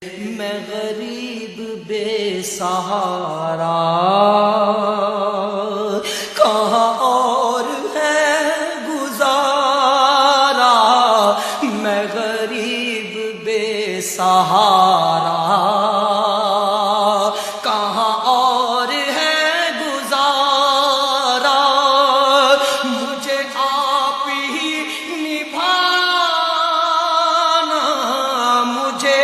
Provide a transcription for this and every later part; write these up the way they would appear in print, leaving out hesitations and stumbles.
میں غریب بے سہارا، کہاں اور ہے گزارا، میں غریب بے سہارا، کہاں اور ہے گزارا، مجھے آپ ہی نبھانا، مجھے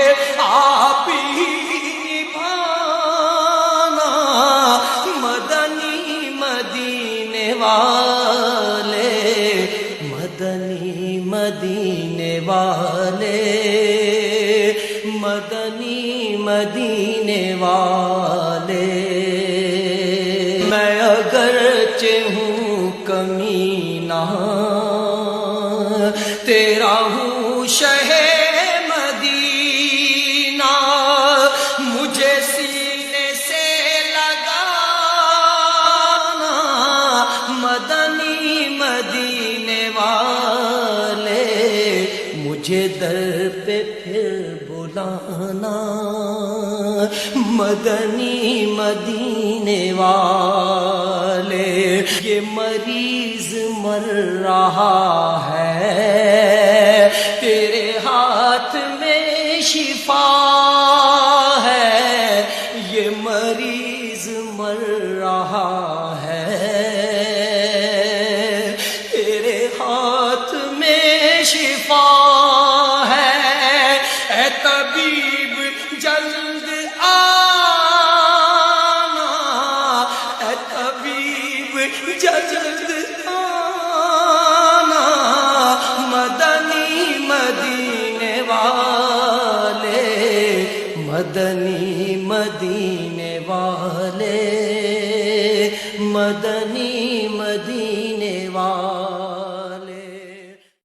آپ ہی نبھانا، مدنی مدینے والے، مدنی مدینے والے، مدنی مدینے والے۔ میں اگرچہ ہوں کمینہ، تیرا ہوں شہ مدینہ، مجھے سینے سے لگانا، مدنی مدینے والے، مجھے در پہ پھر بلانا، مدنی مدینے والے۔ یہ مریض مر رہا ہے، تیرے ہاتھ میں شفا ہے، یہ مریض مر رہا ہے، تیرے ہاتھ میں شفا ہے، اے طبیب جلد آنا، اے طبیب جلد آنا، مدنی مدینے والے، مدنی مدینے والے، مدنی مدینے والے۔